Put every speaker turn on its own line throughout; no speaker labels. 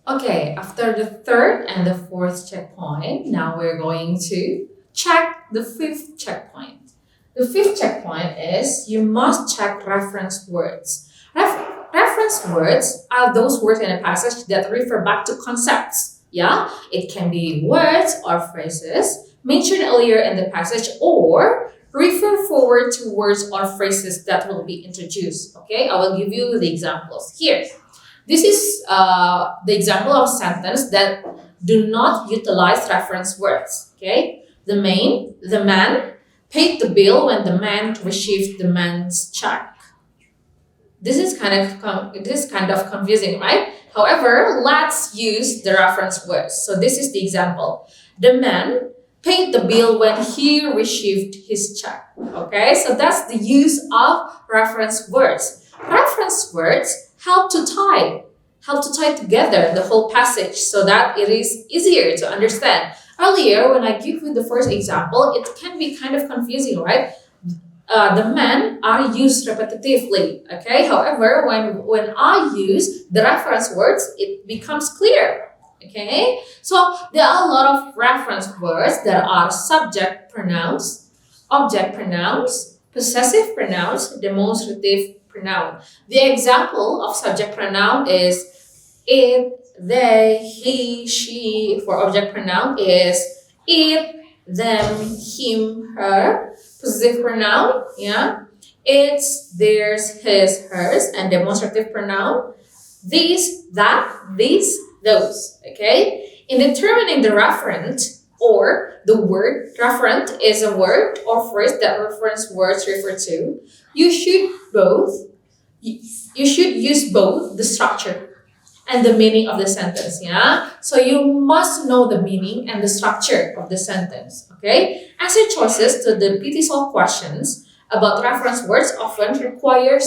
Okay, after the third and the fourth checkpoint, now we're going to check the fifth checkpoint. The fifth checkpoint is you must check reference words. Reference words are those words in a passage that refer back to concepts. Yeah, it can be words or phrases mentioned earlier in the passage or refer forward to words or phrases that will be introduced. Okay, I will give you the examples here. This is the example of sentence that do not utilize reference words. Okay, the man paid the bill when the man received the man's check. This is kind of confusing, right? However, let's use the reference words. So this is the example. The man paid the bill when he received his check. Okay, so that's the use of reference words. Reference words help to tie together the whole passage so that it is easier to understand. Earlier, when I give you the first example, it can be kind of confusing, right? The men are used repetitively, okay? However, when I use the reference words, it becomes clear, okay? So there are a lot of reference words that are subject pronouns, object pronouns, possessive pronouns, demonstrative pronoun. The example of subject pronoun is it, they, he, she. For object pronoun is it, them, him, her. Possessive pronoun, yeah, it's, theirs, his, hers. And demonstrative pronoun, these, that, these, those, okay? In determining the referent or the word, referent is a word or phrase that reference words refer to. You should use both the structure and the meaning of the sentence, yeah? So you must know the meaning and the structure of the sentence, okay? Answer choices to the PTESOL questions about reference words often require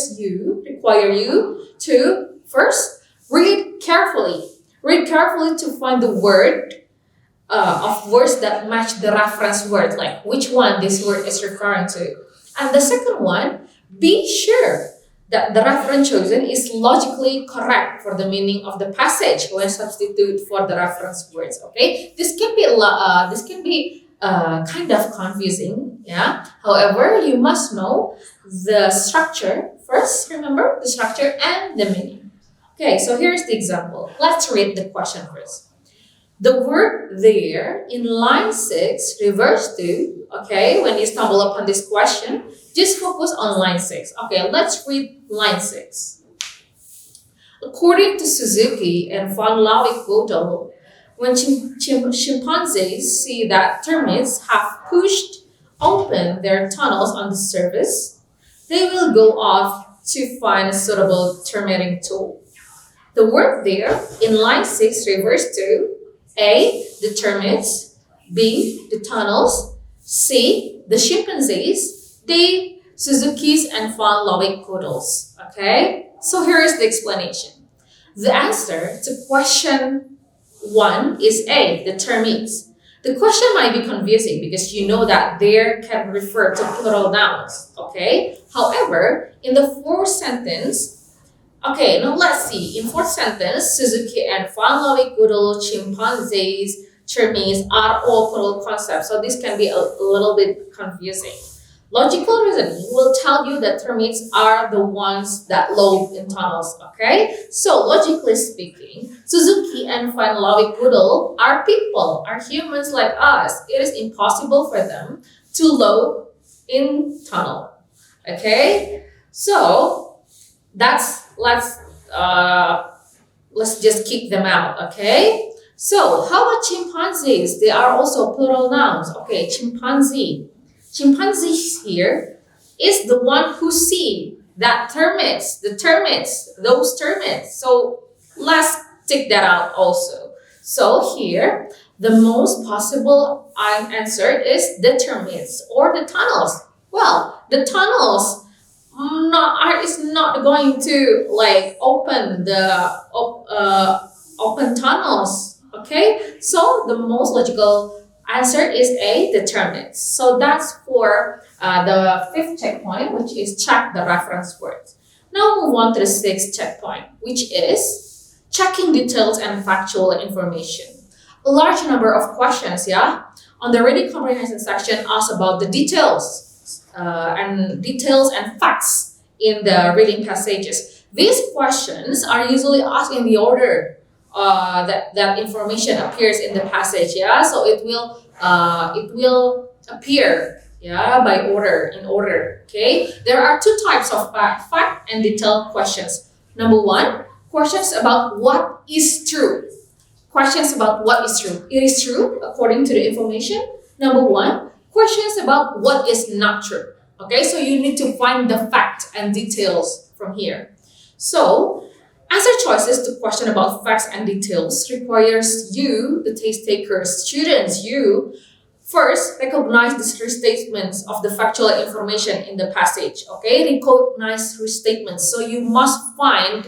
you to first read carefully. Read carefully to find the word of words that match the reference word, like which one this word is referring to. And the second one, be sure that the reference chosen is logically correct for the meaning of the passage when substitute for the reference words. Okay, this can be kind of confusing. Yeah. However, you must know the structure first. Remember the structure and the meaning. Okay, so here's the example. Let's read the question first. The word there in line 6 refers to, okay, when you stumble upon this question, just focus on line 6. Okay, let's read line 6. According to Suzuki and von Laue-Gödel, when chimpanzees see that termites have pushed open their tunnels on the surface, they will go off to find a suitable termiting tool. The word there in line 6 refers to A, the termites, B, the tunnels, C, the chimpanzees, D, Suzuki's and von Laue-Gödel's. Okay, so here is the explanation. The answer to question 1 is A, the termites. The question might be confusing because you know that there can refer to plural nouns. Okay, however, in the fourth sentence, okay, now let's see. In fourth sentence, Suzuki and von Laue-Gödel, chimpanzees, termites are all plural concepts. So this can be a little bit confusing. Logical reasoning will tell you that termites are the ones that loaf in tunnels, okay? So logically speaking, Suzuki and von Laue-Gödel are people, are humans like us. It is impossible for them to loaf in tunnel, okay? So let's just kick them out, okay? So how about chimpanzees? They are also plural nouns. Okay, chimpanzee. Chimpanzees here is the one who see that termites, those termites. So let's take that out also. So here, the most possible answer is the termites or the tunnels. Well, the tunnels is not going to like open the open tunnels. Okay, so the most logical answer is A, the termites. So that's for the fifth checkpoint, which is check the reference words. Now move on to the sixth checkpoint, which is checking details and factual information. A large number of questions, on the reading comprehension section asks about the details and facts in the reading passages. These questions are usually asked in the order that information appears in the passage. So it will appear by order. Okay, there are two types of fact and detailed questions. Number one, questions about what is true. Questions about what is true. It is true according to the information. Number one, questions about what is not true. Okay, so you need to find the fact and details from here. So, answer choices to question about facts and details requires you, the test takers, students, you first recognize the restatements of the factual information in the passage. Okay, recognize restatements. So you must find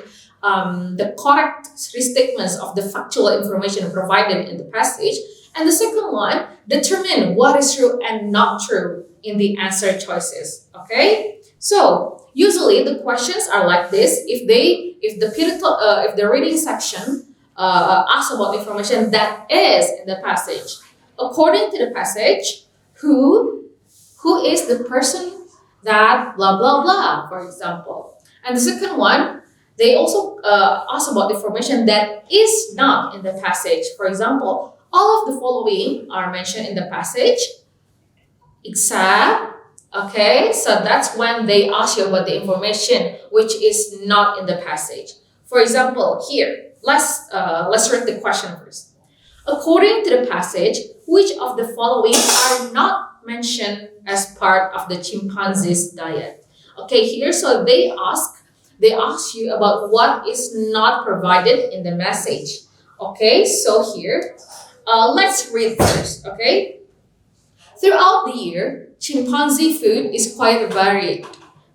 the correct restatements of the factual information provided in the passage. And the second one, determine what is true and not true in the answer choices. Okay, so usually the questions are like this. If the reading section asks about information that is in the passage, according to the passage, who is the person that blah blah blah, for example. And the second one, they also ask about information that is not in the passage. For example, all of the following are mentioned in the passage, except, okay, so that's when they ask you about the information which is not in the passage. For example, here, let's read the question first. According to the passage, which of the following are not mentioned as part of the chimpanzee's diet? Okay, here, so they ask you about what is not provided in the message. Okay, so here, let's read first, okay? Throughout the year, chimpanzee food is quite varied,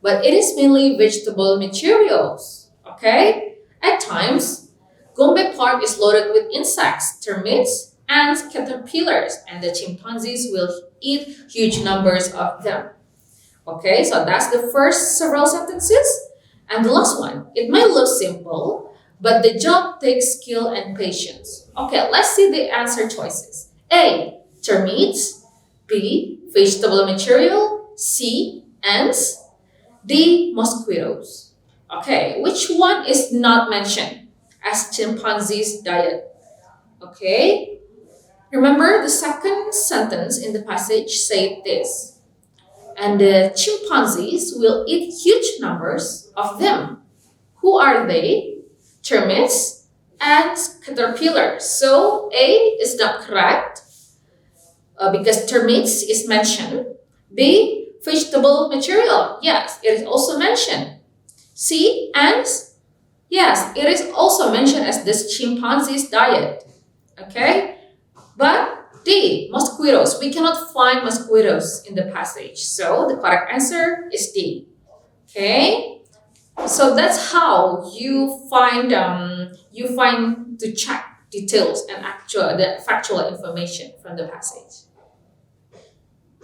but it is mainly vegetable materials, okay? At times, Gombe Park is loaded with insects, termites, ants, caterpillars, and the chimpanzees will eat huge numbers of them. Okay, so that's the first several sentences. And the last one, it may look simple, but the job takes skill and patience. Okay, let's see the answer choices. A, termites. B, vegetable material. C, ants. D, mosquitoes. Okay, which one is not mentioned as chimpanzee's diet? Okay, remember the second sentence in the passage said this. And the chimpanzees will eat huge numbers of them. Who are they? Termites and caterpillars. So A is not correct because termites is mentioned. B, vegetable material. Yes, it is also mentioned. C, ants. Yes, it is also mentioned as this chimpanzee's diet. Okay, but D, mosquitoes. We cannot find mosquitoes in the passage. So the correct answer is D. Okay, so that's how you find to check details and the factual information from the passage.